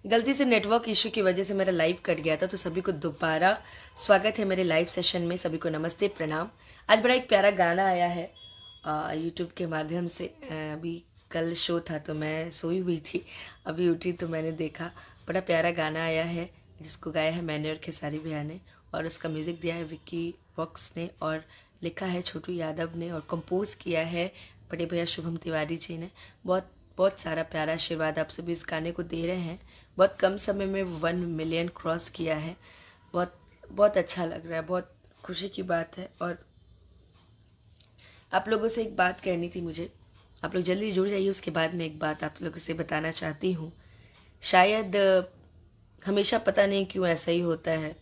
गलती से network issue की वजह से मेरा लाइव कट गया था, तो सभी को दोबारा स्वागत है मेरे लाइव सेशन में। सभी को नमस्ते, प्रणाम। आज बड़ा एक प्यारा गाना आया है यूट्यूब के माध्यम से। अभी कल शो था तो मैं सोई हुई थी, अभी उठी तो मैंने देखा। बड़ा प्यारा गाना आया है जिसको गाया है मैंने और खेसारी भैया ने, और उसका म्यूज़िक दिया है विक्की वॉक्स ने, और लिखा है छोटू यादव ने, और कंपोज किया है बड़े भैया शुभम तिवारी जी ने। बहुत बहुत सारा प्यारा आशीर्वाद आप सभी इस गाने को दे रहे हैं। बहुत कम समय में 1 मिलियन क्रॉस किया है। बहुत बहुत अच्छा लग रहा है, बहुत खुशी की बात है। और आप लोगों से एक बात कहनी थी मुझे, आप लोग जल्दी जुड़ जाइए। उसके बाद मैं एक बात आप लोगों से बताना चाहती हूँ। शायद हमेशा पता नहीं क्यों ऐसा ही होता है,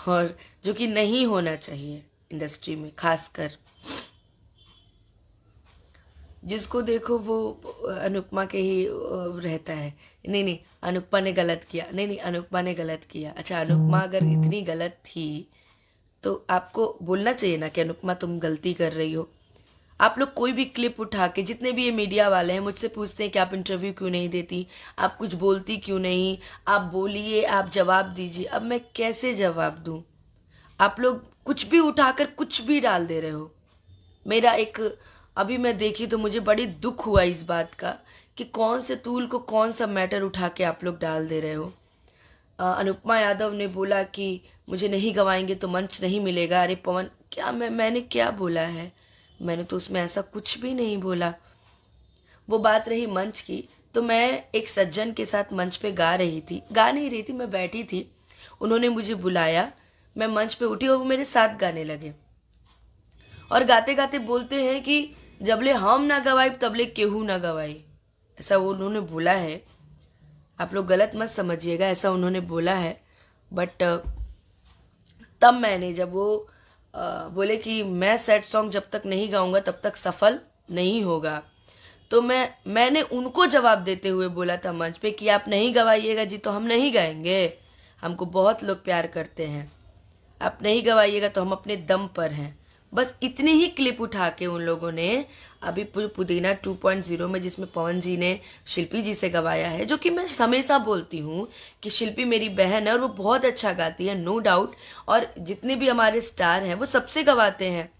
और जो कि नहीं होना चाहिए इंडस्ट्री में। खासकर जिसको देखो वो अनुपमा के ही रहता है। नहीं नहीं, अनुपमा ने गलत किया, नहीं नहीं, अनुपमा ने गलत किया। अच्छा, अनुपमा अगर इतनी गलत थी तो आपको बोलना चाहिए ना कि अनुपमा तुम गलती कर रही हो। आप लोग कोई भी क्लिप उठा के, जितने भी ये मीडिया वाले हैं, मुझसे पूछते हैं कि आप इंटरव्यू क्यों नहीं देती, आप कुछ बोलती क्यों नहीं, आप बोलिए, आप जवाब दीजिए। अब मैं कैसे जवाब दूं? आप लोग कुछ भी उठाकर कुछ भी डाल दे रहे हो। मेरा एक अभी मैं देखी तो मुझे बड़ी दुख हुआ इस बात का कि कौन से तूल को कौन सा मैटर उठा के आप लोग डाल दे रहे हो। अनुपमा यादव ने बोला कि मुझे नहीं गवाएंगे तो मंच नहीं मिलेगा। अरे पवन, क्या मैंने क्या बोला है? मैंने तो उसमें ऐसा कुछ भी नहीं बोला। वो बात रही मंच की, तो मैं एक सज्जन के साथ मंच पे गा नहीं रही थी, मैं बैठी थी। उन्होंने मुझे बुलाया, मैं मंच पे उठी और वो मेरे साथ गाने लगे। और गाते गाते बोलते हैं कि जबले हम ना गवाई तबले केहू ना गवाई। ऐसा वो उन्होंने बोला है, आप लोग गलत मत समझिएगा, ऐसा उन्होंने बोला है। बट तब मैंने जब वो बोले कि मैं सैड सॉन्ग जब तक नहीं गाऊंगा तब तक सफल नहीं होगा, तो मैंने उनको जवाब देते हुए बोला था मंच पे कि आप नहीं गवाइएगा जी तो हम नहीं गाएंगे। हमको बहुत लोग प्यार करते हैं, आप नहीं गवाइएगा तो हम अपने दम पर हैं। बस इतनी ही क्लिप उठा के उन लोगों ने अभी पुदीना 2.0 में, जिसमें पवन जी ने शिल्पी जी से गवाया है, जो कि मैं हमेशा बोलती हूँ कि शिल्पी मेरी बहन है और वो बहुत अच्छा गाती है, नो डाउट। और जितने भी हमारे स्टार हैं वो सबसे गवाते हैं।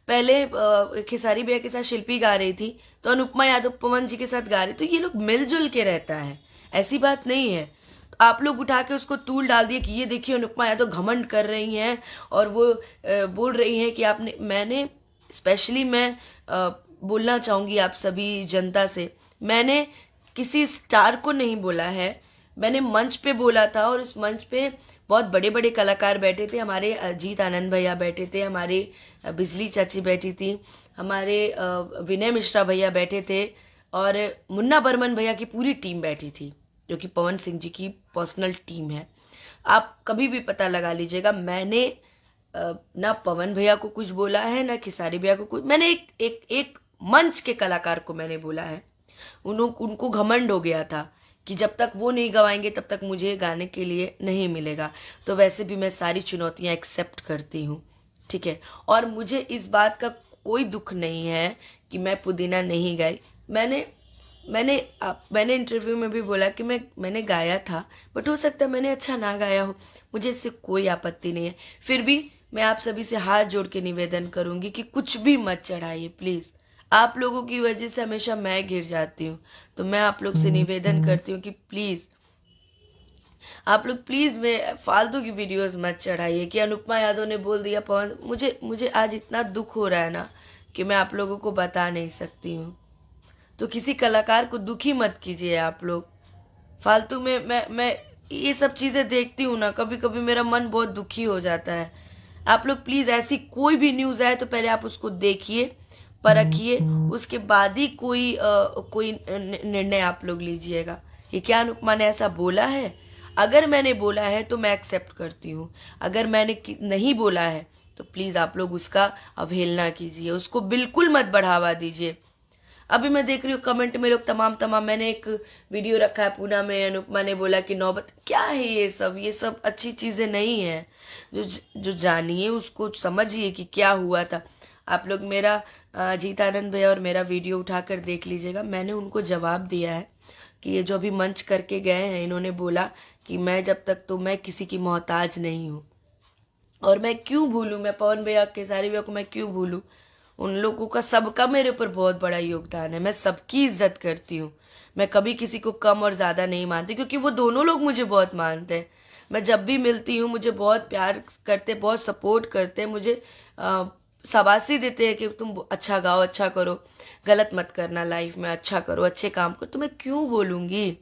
पहले खेसारी भैया के साथ शिल्पी गा रही थी, तो अनुपमा यादव पवन जी के साथ गा रही, तो ये लोग मिलजुल के रहता है, ऐसी बात नहीं है। तो आप लोग उठा के उसको तूल डाल दिए कि ये देखिए अनुपमा यादव घमंड कर रही हैं और वो बोल रही हैं कि आपने, मैंने स्पेशली मैं बोलना चाहूँगी आप सभी जनता से, मैंने किसी स्टार को नहीं बोला है, मैंने मंच पे बोला था। और इस मंच पे बहुत बड़े बड़े कलाकार बैठे थे, हमारे अजीत आनंद भैया बैठे थे, हमारे बिजली चाची बैठी थी, हमारे विनय मिश्रा भैया बैठे थे, और मुन्ना बर्मन भैया की पूरी टीम बैठी थी, जो कि पवन सिंह जी की पर्सनल टीम है। आप कभी भी पता लगा लीजिएगा, मैंने ना पवन भैया को कुछ बोला है ना खेसारी भैया को कुछ। मैंने एक मंच के कलाकार को मैंने बोला है। उनको घमंड हो गया था कि जब तक वो नहीं गवाएंगे तब तक मुझे गाने के लिए नहीं मिलेगा। तो वैसे भी मैं सारी चुनौतियां एक्सेप्ट करती हूँ, ठीक है। और मुझे इस बात का कोई दुख नहीं है कि मैं पुदीना नहीं गाई। मैंने इंटरव्यू में भी बोला कि मैंने गाया था, बट हो सकता है मैंने अच्छा ना गाया हो, मुझे इससे कोई आपत्ति नहीं है। फिर भी मैं आप सभी से हाथ जोड़ के निवेदन करूंगी कि कुछ भी मत चढ़ाइए प्लीज़। आप लोगों की वजह से हमेशा मैं गिर जाती हूँ, तो मैं आप लोग से निवेदन करती हूँ कि प्लीज़ आप लोग प्लीज़ में फालतू की वीडियोस मत चढ़ाइए कि अनुपमा यादव ने बोल दिया पवन। मुझे आज इतना दुख हो रहा है ना कि मैं आप लोगों को बता नहीं सकती हूँ। तो किसी कलाकार को दुखी मत कीजिए आप लोग फालतू में। मैं ये सब चीज़ें देखती हूँ ना, कभी कभी मेरा मन बहुत दुखी हो जाता है। आप लोग प्लीज़ ऐसी कोई भी न्यूज़ आए तो पहले आप उसको देखिए, परखिए, उसके बाद ही कोई निर्णय आप लोग लीजिएगा। ये क्या अनुपमा ने ऐसा बोला है? अगर मैंने बोला है तो मैं एक्सेप्ट करती हूँ, अगर मैंने नहीं बोला है तो प्लीज़ आप लोग उसका अवहेलना कीजिए, उसको बिल्कुल मत बढ़ावा दीजिए। अभी मैं देख रही हूँ कमेंट में लोग तमाम मैंने एक वीडियो रखा है पूना में, अनुपमा ने बोला कि नौबत। क्या है ये सब अच्छी चीज़ें नहीं है। जो जानिए उसको समझिए कि क्या हुआ था। आप लोग मेरा जीत आनंद भैया और मेरा वीडियो उठाकर देख लीजिएगा, मैंने उनको जवाब दिया है कि ये जो अभी मंच करके गए हैं, इन्होंने बोला कि मैं जब तक तो मैं किसी की मोहताज नहीं हूँ। और मैं क्यों भूलूँ, मैं पवन भैया, केसारी भैया को मैं क्यों भूलूँ। उन लोगों का सबका मेरे ऊपर बहुत बड़ा योगदान है। मैं सबकी इज्जत करती हूँ, मैं कभी किसी को कम और ज़्यादा नहीं मानती, क्योंकि वो दोनों लोग मुझे बहुत मानते हैं। मैं जब भी मिलती हूँ मुझे बहुत प्यार करते, बहुत सपोर्ट करते हैं, मुझे शाबाशी देते हैं कि तुम अच्छा गाओ, अच्छा करो, गलत मत करना, लाइफ में अच्छा करो, अच्छे काम करो। तो मैं क्यों बोलूँगी।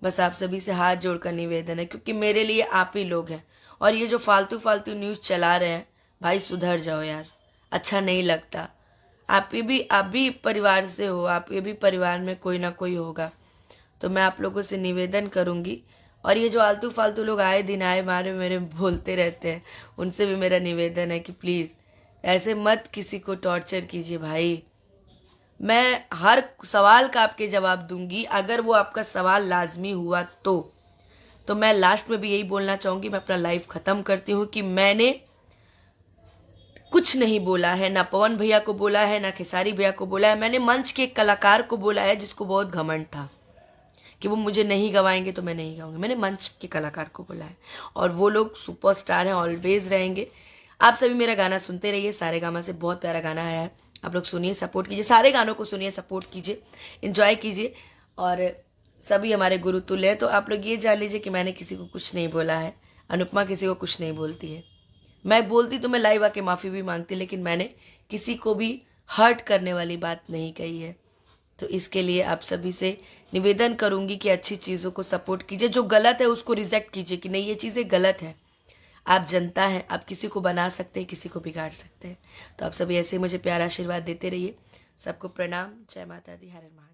बस आप सभी से हाथ जोड़कर निवेदन है, क्योंकि मेरे लिए आप ही लोग हैं। और ये जो फालतू फालतू न्यूज़ चला रहे हैं, भाई सुधर जाओ यार, अच्छा नहीं लगता। आप भी परिवार से हो, आपके भी परिवार में कोई ना कोई होगा। तो मैं आप लोगों से निवेदन करूंगी, और ये जो आलतू फालतू लोग आए दिन आए मारे मेरे बोलते रहते हैं, उनसे भी मेरा निवेदन है कि प्लीज़ ऐसे मत किसी को टॉर्चर कीजिए भाई। मैं हर सवाल का आपके जवाब दूंगी, अगर वो आपका सवाल लाजमी हुआ तो मैं लास्ट में भी यही बोलना चाहूँगी, मैं अपना लाइफ ख़त्म करती हूँ कि मैंने कुछ नहीं बोला है, ना पवन भैया को बोला है, ना खेसारी भैया को बोला है। मैंने मंच के कलाकार को बोला है जिसको बहुत घमंड था कि वो मुझे नहीं गवाएंगे तो मैं नहीं गाऊंगी। मैंने मंच के कलाकार को बोला है, और वो लोग सुपरस्टार हैं, ऑलवेज रहेंगे। आप सभी मेरा गाना सुनते रहिए, सारेगामा से बहुत प्यारा गाना आया है, आप लोग सुनिए, सपोर्ट कीजिए, सारे गानों को सुनिए, सपोर्ट कीजिए, एंजॉय कीजिए। और सभी हमारे गुरु तुल्य हैं। तो आप लोग ये जान लीजिए कि मैंने किसी को कुछ नहीं बोला है, अनुपमा किसी को कुछ नहीं बोलती है। मैं बोलती तो मैं लाइव आके माफ़ी भी मांगती, लेकिन मैंने किसी को भी हर्ट करने वाली बात नहीं कही है। तो इसके लिए आप सभी से निवेदन करूंगी कि अच्छी चीज़ों को सपोर्ट कीजिए, जो गलत है उसको रिजेक्ट कीजिए कि नहीं ये चीज़ें गलत है। आप जनता हैं, आप किसी को बना सकते हैं, किसी को बिगाड़ सकते हैं। तो आप सभी ऐसे मुझे प्यारा आशीर्वाद देते रहिए। सबको प्रणाम, जय माता दी, हर हर महादेव।